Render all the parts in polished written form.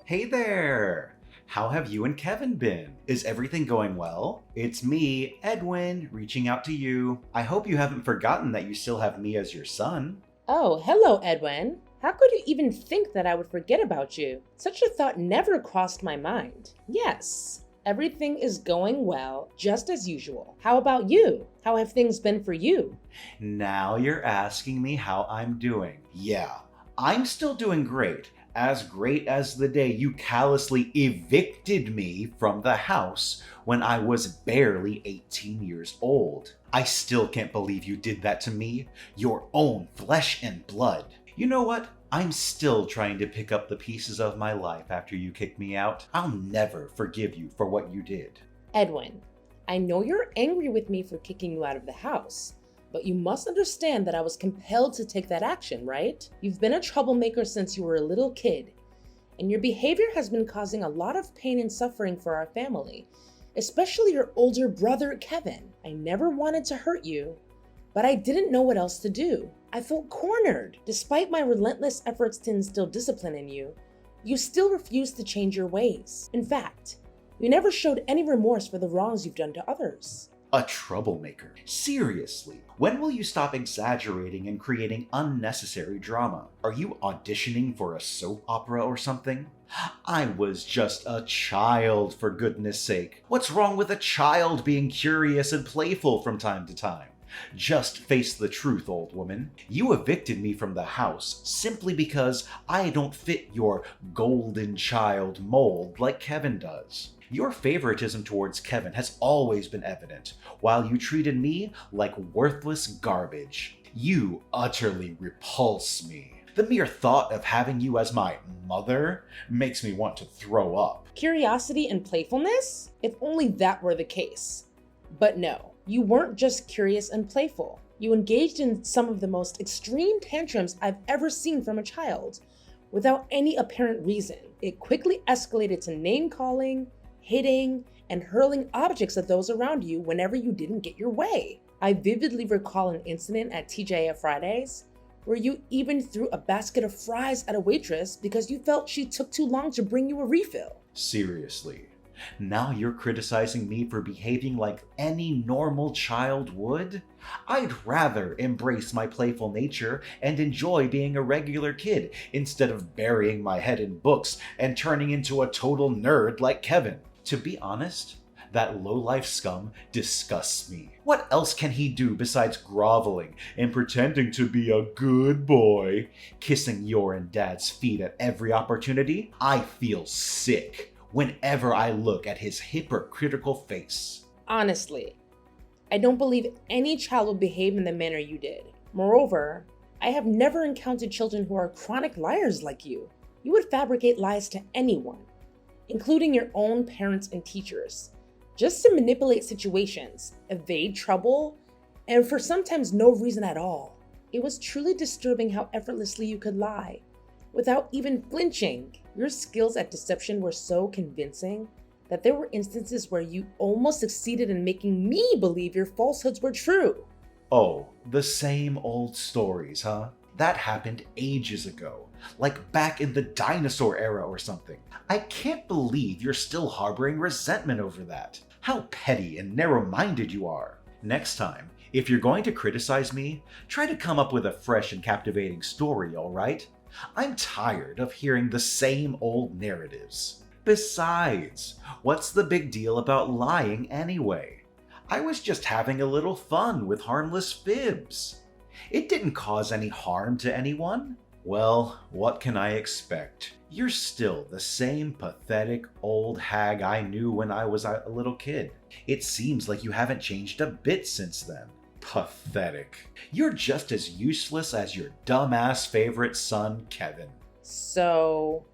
Hey there! How have you and Kevin been? Is everything going well? It's me, Edwin, reaching out to you. I hope you haven't forgotten that you still have me as your son. Oh, hello, Edwin. How could you even think that I would forget about you? Such a thought never crossed my mind. Yes, everything is going well, just as usual. How about you? How have things been for you? Now you're asking me how I'm doing. Yeah, I'm still doing great. As great as the day you callously evicted me from the house when I was barely 18 years old. I still can't believe you did that to me, your own flesh and blood. You know what? I'm still trying to pick up the pieces of my life after you kicked me out. I'll never forgive you for what you did. Edwin, I know you're angry with me for kicking you out of the house, but you must understand that I was compelled to take that action, right? You've been a troublemaker since you were a little kid, and your behavior has been causing a lot of pain and suffering for our family, especially your older brother, Kevin. I never wanted to hurt you, but I didn't know what else to do. I felt cornered. Despite my relentless efforts to instill discipline in you, you still refused to change your ways. In fact, you never showed any remorse for the wrongs you've done to others. A troublemaker. Seriously, when will you stop exaggerating and creating unnecessary drama? Are you auditioning for a soap opera or something? I was just a child, for goodness sake. What's wrong with a child being curious and playful from time to time? Just face the truth, old woman. You evicted me from the house simply because I don't fit your golden child mold like Kevin does. Your favoritism towards Kevin has always been evident, while you treated me like worthless garbage. You utterly repulse me. The mere thought of having you as my mother makes me want to throw up. Curiosity and playfulness? If only that were the case. But no, you weren't just curious and playful. You engaged in some of the most extreme tantrums I've ever seen from a child, without any apparent reason. It quickly escalated to name-calling, hitting, and hurling objects at those around you whenever you didn't get your way. I vividly recall an incident at TGIF Fridays where you even threw a basket of fries at a waitress because you felt she took too long to bring you a refill. Seriously. Now you're criticizing me for behaving like any normal child would? I'd rather embrace my playful nature and enjoy being a regular kid instead of burying my head in books and turning into a total nerd like Kevin. To be honest, that low-life scum disgusts me. What else can he do besides groveling and pretending to be a good boy, kissing your and Dad's feet at every opportunity? I feel sick whenever I look at his hypocritical face. Honestly, I don't believe any child would behave in the manner you did. Moreover, I have never encountered children who are chronic liars like you. You would fabricate lies to anyone, including your own parents and teachers, just to manipulate situations, evade trouble, and for sometimes no reason at all. It was truly disturbing how effortlessly you could lie, without even flinching. Your skills at deception were so convincing that there were instances where you almost succeeded in making me believe your falsehoods were true. Oh, the same old stories, huh? That happened ages ago, like back in the dinosaur era or something. I can't believe you're still harboring resentment over that. How petty and narrow-minded you are. Next time, if you're going to criticize me, try to come up with a fresh and captivating story, alright? I'm tired of hearing the same old narratives. Besides, what's the big deal about lying anyway? I was just having a little fun with harmless fibs. It didn't cause any harm to anyone. Well, what can I expect? You're still the same pathetic old hag I knew when I was a little kid. It seems like you haven't changed a bit since then. Pathetic. You're just as useless as your dumbass favorite son, Kevin. So,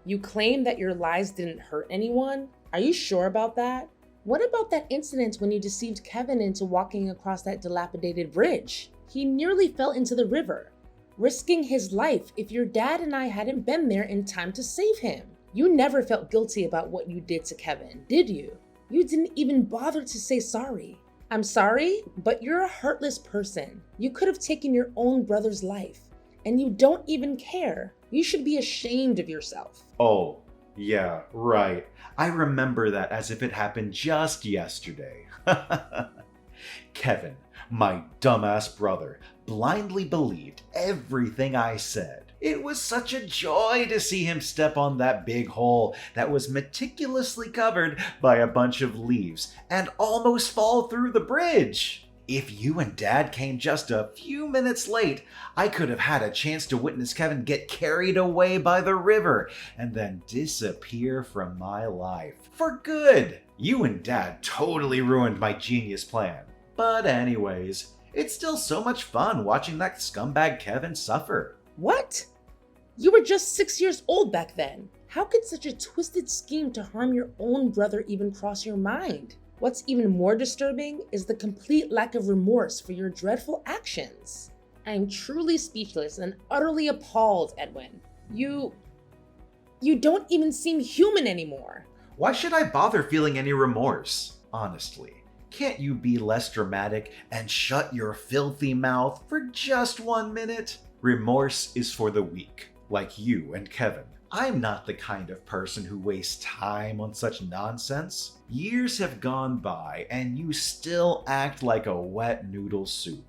you claim that your lies didn't hurt anyone? Are you sure about that? What about that incident when you deceived Kevin into walking across that dilapidated bridge? He nearly fell into the river, risking his life if your dad and I hadn't been there in time to save him. You never felt guilty about what you did to Kevin, did you? You didn't even bother to say sorry. I'm sorry, but you're a heartless person. You could have taken your own brother's life, and you don't even care. You should be ashamed of yourself. Oh, Yeah, right. I remember that as if it happened just yesterday. Kevin, my dumbass brother, blindly believed everything I said. It was such a joy to see him step on that big hole that was meticulously covered by a bunch of leaves and almost fall through the bridge. If you and Dad came just a few minutes late, I could have had a chance to witness Kevin get carried away by the river and then disappear from my life. For good! You and Dad totally ruined my genius plan. But anyways, it's still so much fun watching that scumbag Kevin suffer. What? You were just 6 years old back then. How could such a twisted scheme to harm your own brother even cross your mind? What's even more disturbing is the complete lack of remorse for your dreadful actions. I am truly speechless and utterly appalled, Edwin. You don't even seem human anymore. Why should I bother feeling any remorse? Honestly, can't you be less dramatic and shut your filthy mouth for just 1 minute? Remorse is for the weak, like you and Kevin. I'm not the kind of person who wastes time on such nonsense. Years have gone by and you still act like a wet noodle soup,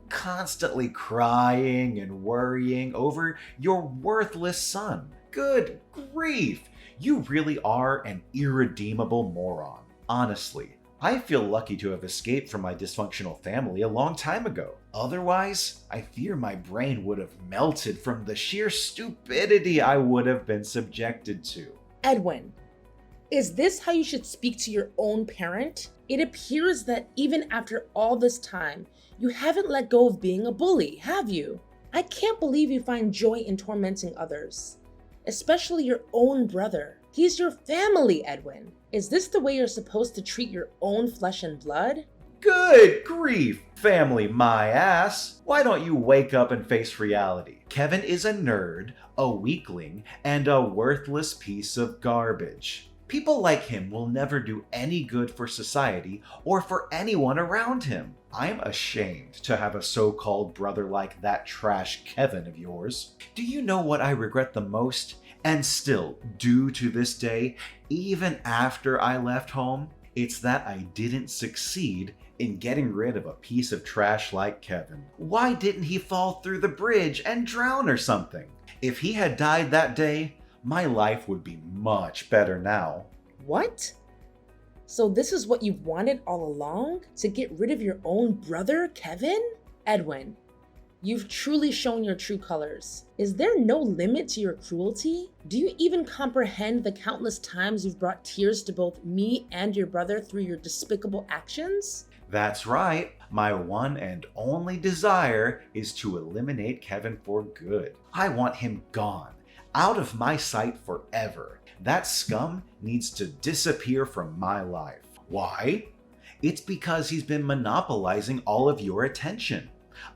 constantly crying and worrying over your worthless son. Good grief! You really are an irredeemable moron. Honestly, I feel lucky to have escaped from my dysfunctional family a long time ago. Otherwise, I fear my brain would have melted from the sheer stupidity I would have been subjected to. Edwin, is this how you should speak to your own parent? It appears that even after all this time, you haven't let go of being a bully, have you? I can't believe you find joy in tormenting others, especially your own brother. He's your family, Edwin. Is this the way you're supposed to treat your own flesh and blood? Good grief, family my ass. Why don't you wake up and face reality? Kevin is a nerd, a weakling, and a worthless piece of garbage. People like him will never do any good for society or for anyone around him. I'm ashamed to have a so-called brother like that trash Kevin of yours. Do you know what I regret the most? And still do to this day, even after I left home? It's that I didn't succeed in getting rid of a piece of trash like Kevin. Why didn't he fall through the bridge and drown or something? If he had died that day, my life would be much better now. What? So this is what you've wanted all along? To get rid of your own brother, Kevin? Edwin, you've truly shown your true colors. Is there no limit to your cruelty? Do you even comprehend the countless times you've brought tears to both me and your brother through your despicable actions? That's right. My one and only desire is to eliminate Kevin for good. I want him gone, out of my sight forever. That scum needs to disappear from my life. Why? It's because he's been monopolizing all of your attention.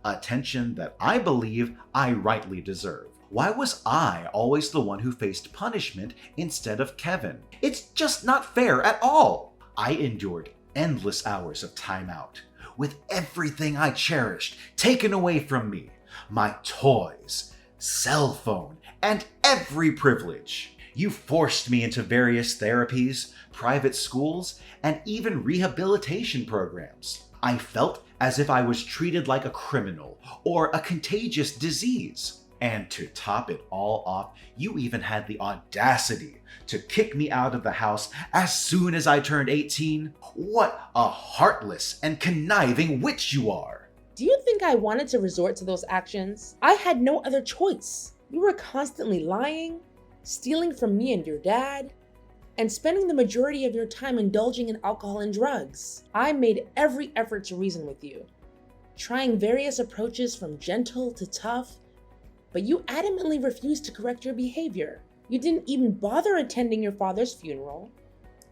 Attention that I believe I rightly deserve. Why was I always the one who faced punishment instead of Kevin? It's just not fair at all. I endured endless hours of time out, with everything I cherished taken away from me. My toys, cell phone, and every privilege. You forced me into various therapies, private schools, and even rehabilitation programs. I felt as if I was treated like a criminal or a contagious disease. And to top it all off, you even had the audacity to kick me out of the house as soon as I turned 18. What a heartless and conniving witch you are! Do you think I wanted to resort to those actions? I had no other choice. You were constantly lying, stealing from me and your dad, and spending the majority of your time indulging in alcohol and drugs. I made every effort to reason with you, trying various approaches from gentle to tough, but you adamantly refused to correct your behavior. You didn't even bother attending your father's funeral,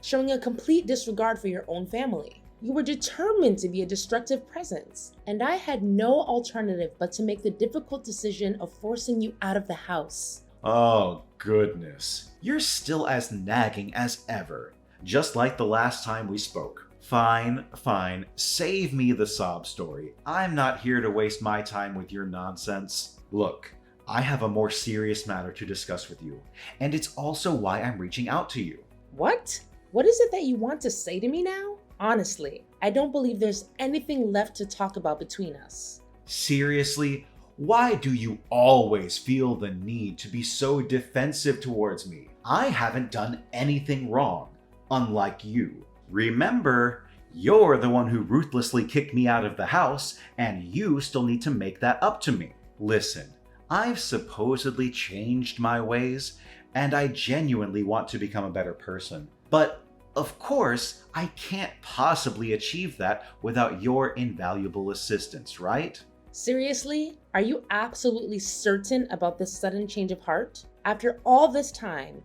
showing a complete disregard for your own family. You were determined to be a destructive presence, and I had no alternative but to make the difficult decision of forcing you out of the house. Oh, goodness. You're still as nagging as ever, just like the last time we spoke. Fine, save me the sob story. I'm not here to waste my time with your nonsense. Look, I have a more serious matter to discuss with you, and it's also why I'm reaching out to you. What? What is it that you want to say to me now? Honestly, I don't believe there's anything left to talk about between us. Seriously, why do you always feel the need to be so defensive towards me? I haven't done anything wrong, unlike you. Remember, you're the one who ruthlessly kicked me out of the house, and you still need to make that up to me. Listen, I've supposedly changed my ways, and I genuinely want to become a better person. But, of course, I can't possibly achieve that without your invaluable assistance, right? Seriously? Are you absolutely certain about this sudden change of heart? After all this time,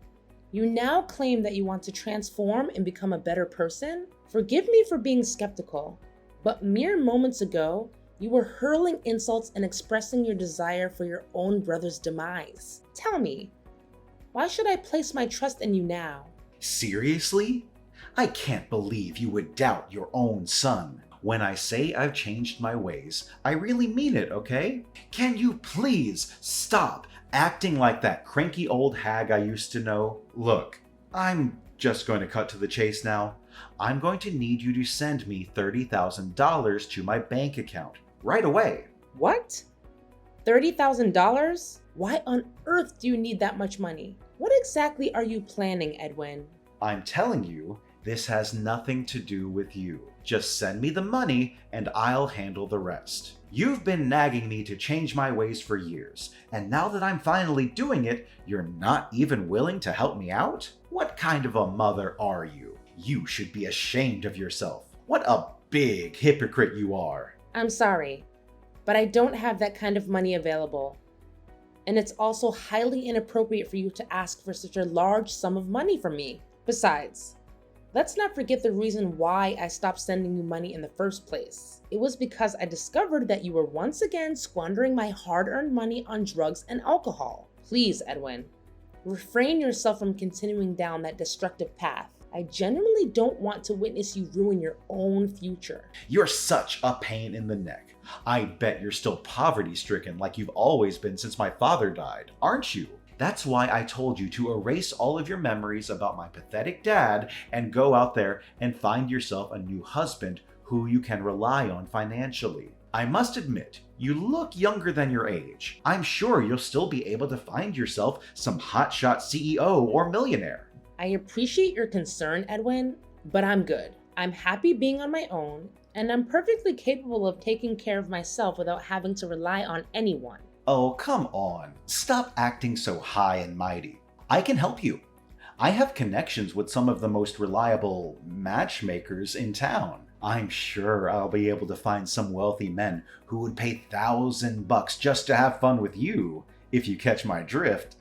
you now claim that you want to transform and become a better person? Forgive me for being skeptical, but mere moments ago, you were hurling insults and expressing your desire for your own brother's demise. Tell me, why should I place my trust in you now? Seriously? I can't believe you would doubt your own son. When I say I've changed my ways, I really mean it, okay? Can you please stop acting like that cranky old hag I used to know? Look, I'm just going to cut to the chase now. I'm going to need you to send me $30,000 to my bank account right away. What? $30,000? Why on earth do you need that much money? What exactly are you planning, Edwin? I'm telling you, this has nothing to do with you. Just send me the money and I'll handle the rest. You've been nagging me to change my ways for years, and now that I'm finally doing it, you're not even willing to help me out? What kind of a mother are you? You should be ashamed of yourself. What a big hypocrite you are. I'm sorry, but I don't have that kind of money available. And it's also highly inappropriate for you to ask for such a large sum of money from me. Besides, let's not forget the reason why I stopped sending you money in the first place. It was because I discovered that you were once again squandering my hard-earned money on drugs and alcohol. Please, Edwin, refrain yourself from continuing down that destructive path. I genuinely don't want to witness you ruin your own future. You're such a pain in the neck. I bet you're still poverty-stricken like you've always been since my father died, aren't you? That's why I told you to erase all of your memories about my pathetic dad and go out there and find yourself a new husband who you can rely on financially. I must admit, you look younger than your age. I'm sure you'll still be able to find yourself some hotshot CEO or millionaire. I appreciate your concern, Edwin, but I'm good. I'm happy being on my own, and I'm perfectly capable of taking care of myself without having to rely on anyone. Oh, come on. Stop acting so high and mighty. I can help you. I have connections with some of the most reliable matchmakers in town. I'm sure I'll be able to find some wealthy men who would pay $1,000 just to have fun with you, if you catch my drift.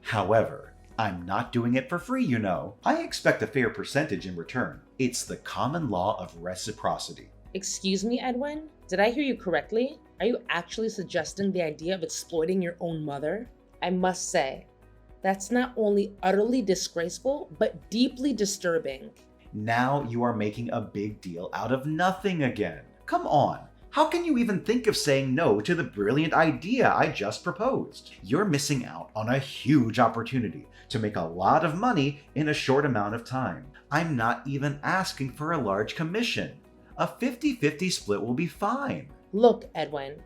However, I'm not doing it for free, you know. I expect a fair percentage in return. It's the common law of reciprocity. Excuse me, Edwin? Did I hear you correctly? Are you actually suggesting the idea of exploiting your own mother? I must say, that's not only utterly disgraceful, but deeply disturbing. Now you are making a big deal out of nothing again. Come on. How can you even think of saying no to the brilliant idea I just proposed? You're missing out on a huge opportunity to make a lot of money in a short amount of time. I'm not even asking for a large commission. A 50-50 split will be fine. Look, Edwin,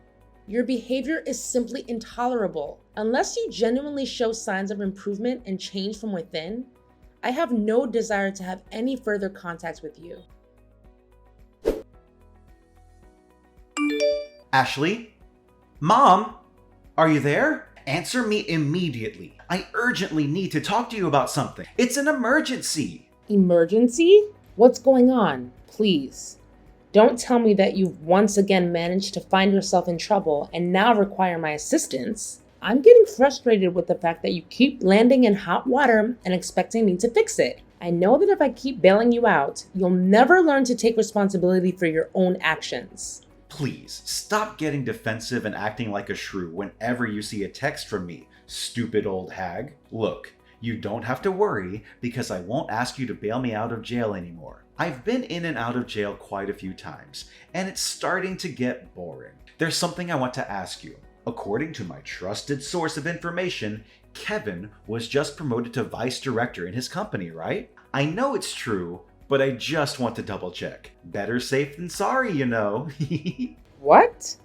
your behavior is simply intolerable. Unless you genuinely show signs of improvement and change from within, I have no desire to have any further contact with you. Ashley? Mom? Are you there? Answer me immediately. I urgently need to talk to you about something. It's an emergency. Emergency? What's going on? Please, don't tell me that you've once again managed to find yourself in trouble and now require my assistance. I'm getting frustrated with the fact that you keep landing in hot water and expecting me to fix it. I know that if I keep bailing you out, you'll never learn to take responsibility for your own actions. Please, stop getting defensive and acting like a shrew whenever you see a text from me, stupid old hag. Look, you don't have to worry because I won't ask you to bail me out of jail anymore. I've been in and out of jail quite a few times, and it's starting to get boring. There's something I want to ask you. According to my trusted source of information, Kevin was just promoted to vice director in his company, right? I know it's true, but I just want to double check. Better safe than sorry, you know. What?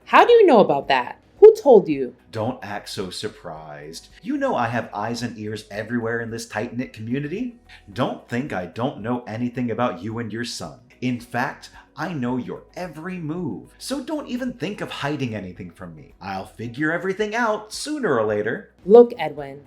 How do you know about that? Who told you? Don't act so surprised. You know I have eyes and ears everywhere in this tight-knit community. Don't think I don't know anything about you and your son. In fact, I know your every move, so don't even think of hiding anything from me. I'll figure everything out sooner or later. Look, Edwin,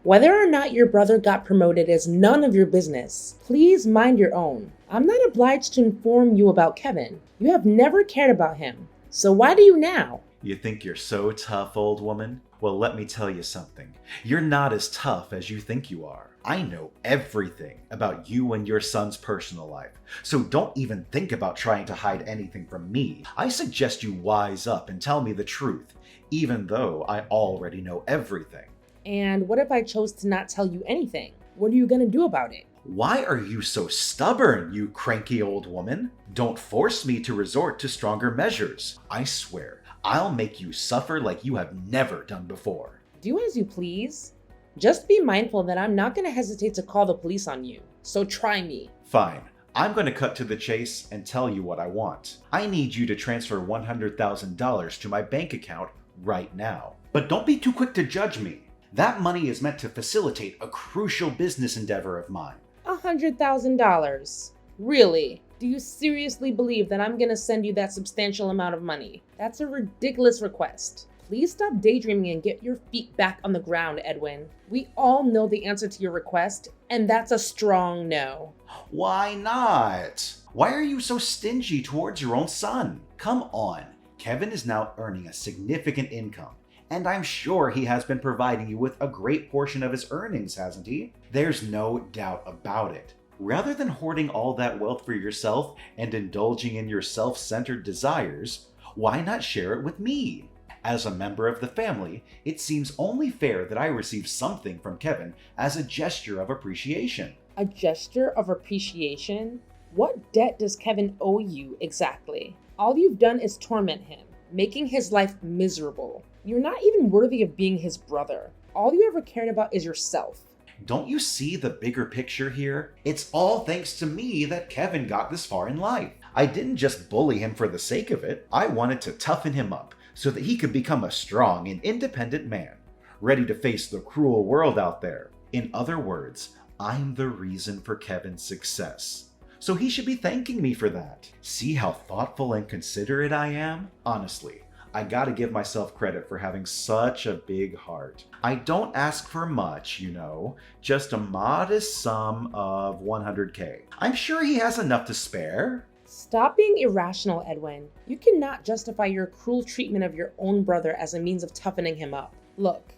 whether or not your brother got promoted is none of your business. Please mind your own. I'm not obliged to inform you about Kevin. You have never cared about him, so why do you now? You think you're so tough, old woman? Well, let me tell you something. You're not as tough as you think you are. I know everything about you and your son's personal life, so don't even think about trying to hide anything from me. I suggest you wise up and tell me the truth, even though I already know everything. And what if I chose to not tell you anything? What are you gonna do about it? Why are you so stubborn, you cranky old woman? Don't force me to resort to stronger measures. I swear, I'll make you suffer like you have never done before. Do as you please. Just be mindful that I'm not gonna hesitate to call the police on you. So try me. Fine. I'm going to cut to the chase and tell you what I want. I need you to transfer $100,000 to my bank account right now. But don't be too quick to judge me. That money is meant to facilitate a crucial business endeavor of mine. $100,000. Really? Do you seriously believe that I'm gonna send you that substantial amount of money? That's a ridiculous request. Please stop daydreaming and get your feet back on the ground, Edwin. We all know the answer to your request, and that's a strong no. Why not? Why are you so stingy towards your own son? Come on. Kevin is now earning a significant income, and I'm sure he has been providing you with a great portion of his earnings, hasn't he? There's no doubt about it. Rather than hoarding all that wealth for yourself and indulging in your self-centered desires, why not share it with me? As a member of the family, it seems only fair that I receive something from Kevin as a gesture of appreciation. A gesture of appreciation? What debt does Kevin owe you exactly? All you've done is torment him, making his life miserable. You're not even worthy of being his brother. All you ever cared about is yourself. Don't you see the bigger picture here? It's all thanks to me that Kevin got this far in life. I didn't just bully him for the sake of it. I wanted to toughen him up so that he could become a strong and independent man, ready to face the cruel world out there. In other words, I'm the reason for Kevin's success. So he should be thanking me for that. See how thoughtful and considerate I am? Honestly, I gotta give myself credit for having such a big heart. I don't ask for much, you know, just a modest sum of $100K. I'm sure he has enough to spare. Stop being irrational, Edwin. You cannot justify your cruel treatment of your own brother as a means of toughening him up. Look,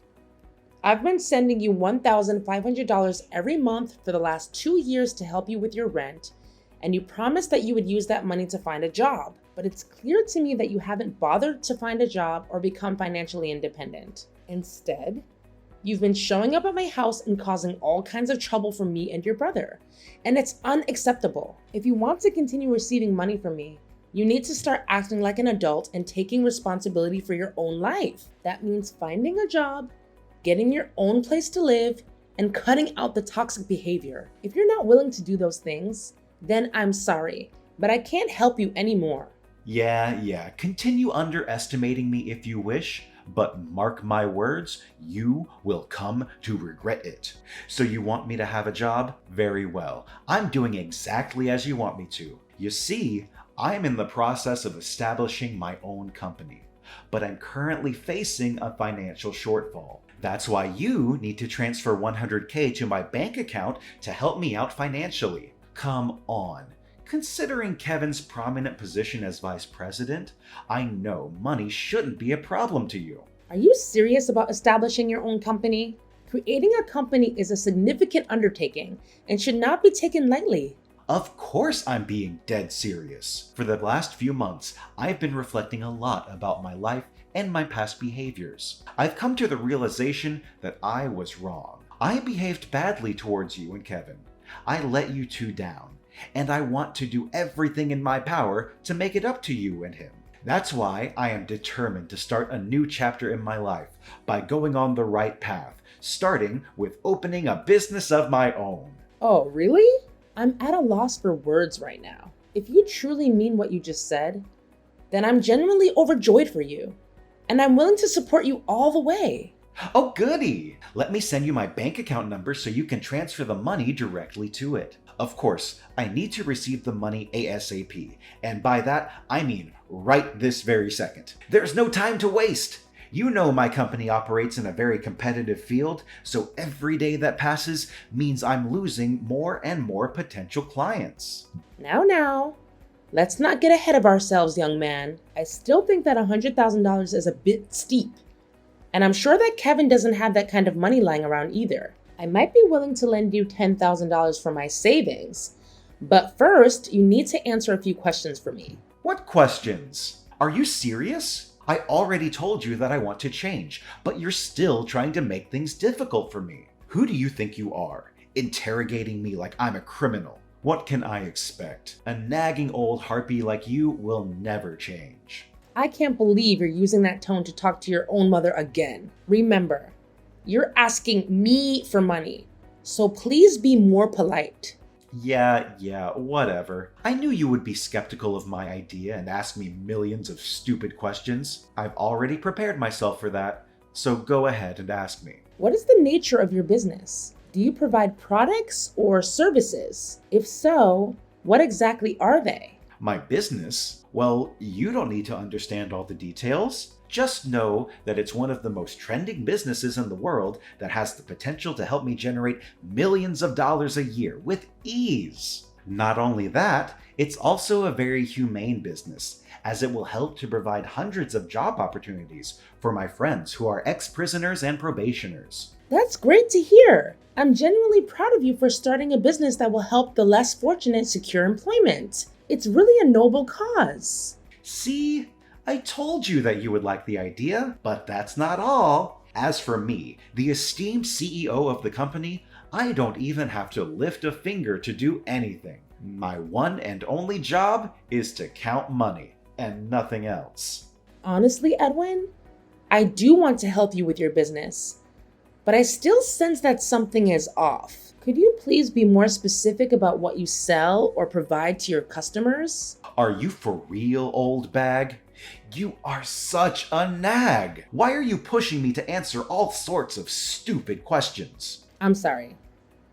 I've been sending you $1,500 every month for the last 2 years to help you with your rent, and you promised that you would use that money to find a job. But it's clear to me that you haven't bothered to find a job or become financially independent. Instead, you've been showing up at my house and causing all kinds of trouble for me and your brother. And it's unacceptable. If you want to continue receiving money from me, you need to start acting like an adult and taking responsibility for your own life. That means finding a job, getting your own place to live, and cutting out the toxic behavior. If you're not willing to do those things, then I'm sorry, but I can't help you anymore. Yeah, continue underestimating me if you wish, but mark my words, you will come to regret it. So you want me to have a job? Very well. I'm doing exactly as you want me to. You see, I'm in the process of establishing my own company, but I'm currently facing a financial shortfall. That's why you need to transfer $100K to my bank account to help me out financially. Come on. Considering Kevin's prominent position as vice president, I know money shouldn't be a problem to you. Are you serious about establishing your own company? Creating a company is a significant undertaking and should not be taken lightly. Of course I'm being dead serious. For the last few months, I've been reflecting a lot about my life and my past behaviors. I've come to the realization that I was wrong. I behaved badly towards you and Kevin. I let you two down, and I want to do everything in my power to make it up to you and him. That's why I am determined to start a new chapter in my life by going on the right path, starting with opening a business of my own. Oh, really? I'm at a loss for words right now. If you truly mean what you just said, then I'm genuinely overjoyed for you, and I'm willing to support you all the way. Oh, goody! Let me send you my bank account number so you can transfer the money directly to it. Of course, I need to receive the money ASAP, and by that, I mean right this very second. There's no time to waste! You know my company operates in a very competitive field, so every day that passes means I'm losing more and more potential clients. Now, let's not get ahead of ourselves, young man. I still think that $100,000 is a bit steep. And I'm sure that Kevin doesn't have that kind of money lying around either. I might be willing to lend you $10,000 for my savings, but first you need to answer a few questions for me. What questions? Are you serious? I already told you that I want to change, but you're still trying to make things difficult for me. Who do you think you are? Interrogating me like I'm a criminal. What can I expect? A nagging old harpy like you will never change. I can't believe you're using that tone to talk to your own mother again. Remember, you're asking me for money, so please be more polite. Yeah, whatever. I knew you would be skeptical of my idea and ask me millions of stupid questions. I've already prepared myself for that, so go ahead and ask me. What is the nature of your business? Do you provide products or services? If so, what exactly are they? My business? Well, you don't need to understand all the details. Just know that it's one of the most trending businesses in the world that has the potential to help me generate millions of dollars a year with ease. Not only that, it's also a very humane business, as it will help to provide hundreds of job opportunities for my friends who are ex-prisoners and probationers. That's great to hear. I'm genuinely proud of you for starting a business that will help the less fortunate secure employment. It's really a noble cause. See? I told you that you would like the idea, but that's not all. As for me, the esteemed CEO of the company, I don't even have to lift a finger to do anything. My one and only job is to count money, and nothing else. Honestly, Edwin, I do want to help you with your business, but I still sense that something is off. Could you please be more specific about what you sell or provide to your customers? Are you for real, old bag? You are such a nag! Why are you pushing me to answer all sorts of stupid questions? I'm sorry,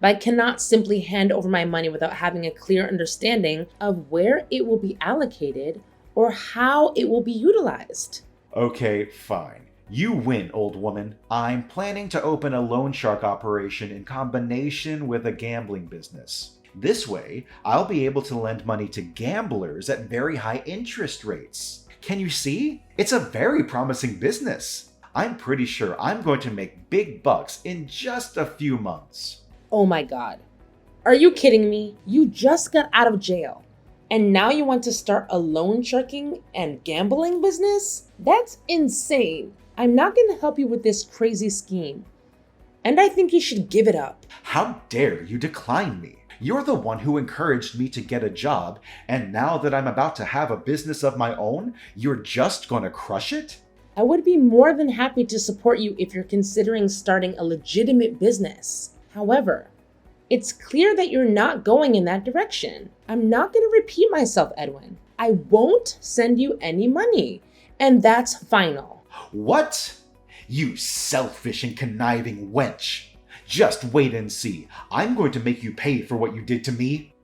but I cannot simply hand over my money without having a clear understanding of where it will be allocated or how it will be utilized. Okay, fine. You win, old woman. I'm planning to open a loan shark operation in combination with a gambling business. This way, I'll be able to lend money to gamblers at very high interest rates. Can you see? It's a very promising business. I'm pretty sure I'm going to make big bucks in just a few months. Oh my God. Are you kidding me? You just got out of jail, and now you want to start a loan sharking and gambling business? That's insane. I'm not going to help you with this crazy scheme, and I think you should give it up. How dare you decline me? You're the one who encouraged me to get a job, and now that I'm about to have a business of my own, you're just gonna crush it? I would be more than happy to support you if you're considering starting a legitimate business. However, it's clear that you're not going in that direction. I'm not going to repeat myself, Edwin. I won't send you any money, and that's final. What? You selfish and conniving wench! Just wait and see. I'm going to make you pay for what you did to me.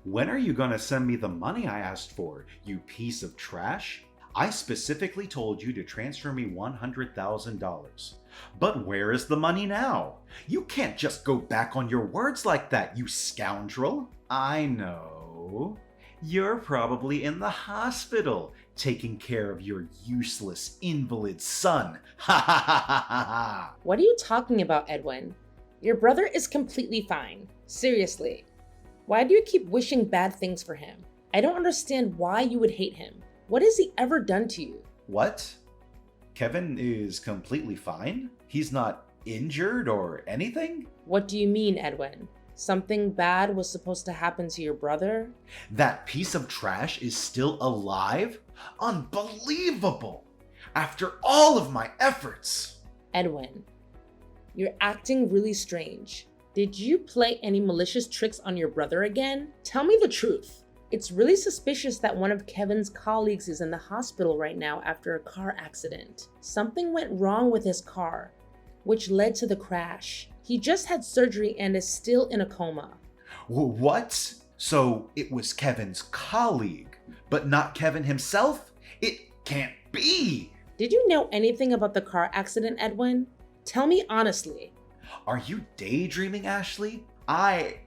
When are you gonna send me the money I asked for, you piece of trash? I specifically told you to transfer me $100,000. But where is the money now? You can't just go back on your words like that, you scoundrel. I know. You're probably in the hospital, taking care of your useless invalid son. Ha ha ha ha ha ha! What are you talking about, Edwin? Your brother is completely fine. Seriously. Why do you keep wishing bad things for him? I don't understand why you would hate him. What has he ever done to you? What? Kevin is completely fine? He's not injured or anything? What do you mean, Edwin? Something bad was supposed to happen to your brother? That piece of trash is still alive? Unbelievable! After all of my efforts! Edwin, you're acting really strange. Did you play any malicious tricks on your brother again? Tell me the truth. It's really suspicious that one of Kevin's colleagues is in the hospital right now after a car accident. Something went wrong with his car, which led to the crash. He just had surgery and is still in a coma. What? So it was Kevin's colleague, but not Kevin himself? It can't be! Did you know anything about the car accident, Edwin? Tell me honestly. Are you daydreaming, Ashley? I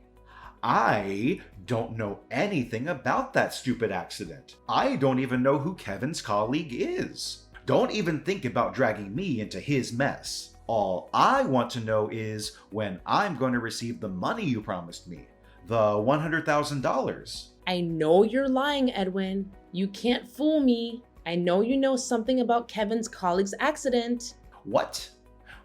don't know anything about that stupid accident. I don't even know who Kevin's colleague is. Don't even think about dragging me into his mess. All I want to know is when I'm going to receive the money you promised me, the $100,000. I know you're lying, Edwin. You can't fool me. I know you know something about Kevin's colleague's accident. What?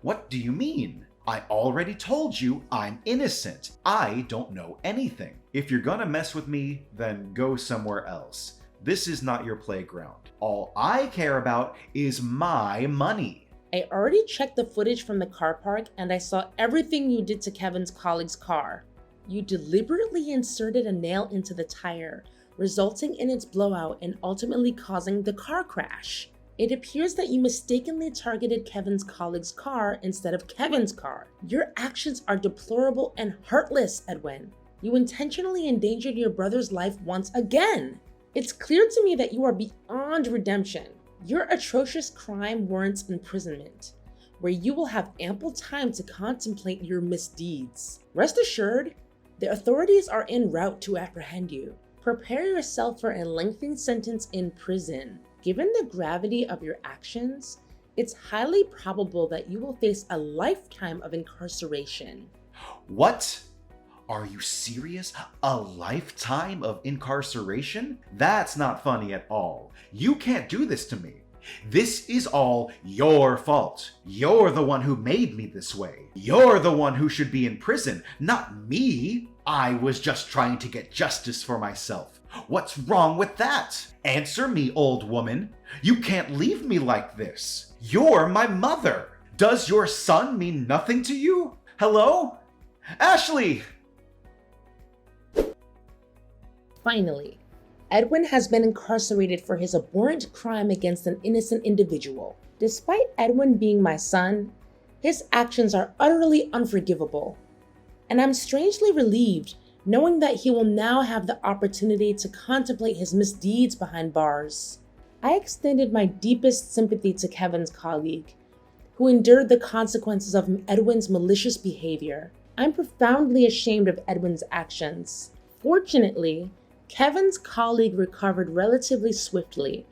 What do you mean? I already told you I'm innocent. I don't know anything. If you're gonna mess with me, then go somewhere else. This is not your playground. All I care about is my money. I already checked the footage from the car park and I saw everything you did to Kevin's colleague's car. You deliberately inserted a nail into the tire, resulting in its blowout and ultimately causing the car crash. It appears that you mistakenly targeted Kevin's colleague's car instead of Kevin's car. Your actions are deplorable and heartless, Edwin. You intentionally endangered your brother's life once again. It's clear to me that you are beyond redemption. Your atrocious crime warrants imprisonment, where you will have ample time to contemplate your misdeeds. Rest assured, the authorities are en route to apprehend you. Prepare yourself for a lengthy sentence in prison. Given the gravity of your actions, it's highly probable that you will face a lifetime of incarceration. What? Are you serious? A lifetime of incarceration? That's not funny at all. You can't do this to me. This is all your fault. You're the one who made me this way. You're the one who should be in prison, not me. I was just trying to get justice for myself. What's wrong with that? Answer me, old woman. You can't leave me like this. You're my mother. Does your son mean nothing to you? Hello? Ashley! Finally, Edwin has been incarcerated for his abhorrent crime against an innocent individual. Despite Edwin being my son, his actions are utterly unforgivable. And I'm strangely relieved knowing that he will now have the opportunity to contemplate his misdeeds behind bars. I extended my deepest sympathy to Kevin's colleague, who endured the consequences of Edwin's malicious behavior. I'm profoundly ashamed of Edwin's actions. Fortunately, Kevin's colleague recovered relatively swiftly,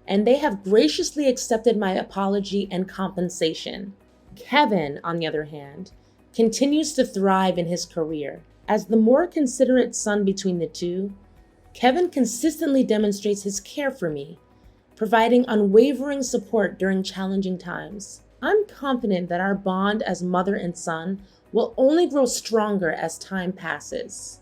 and they have graciously accepted my apology and compensation. Kevin, on the other hand, continues to thrive in his career. As the more considerate son between the two, Kevin consistently demonstrates his care for me, providing unwavering support during challenging times. I'm confident that our bond as mother and son will only grow stronger as time passes.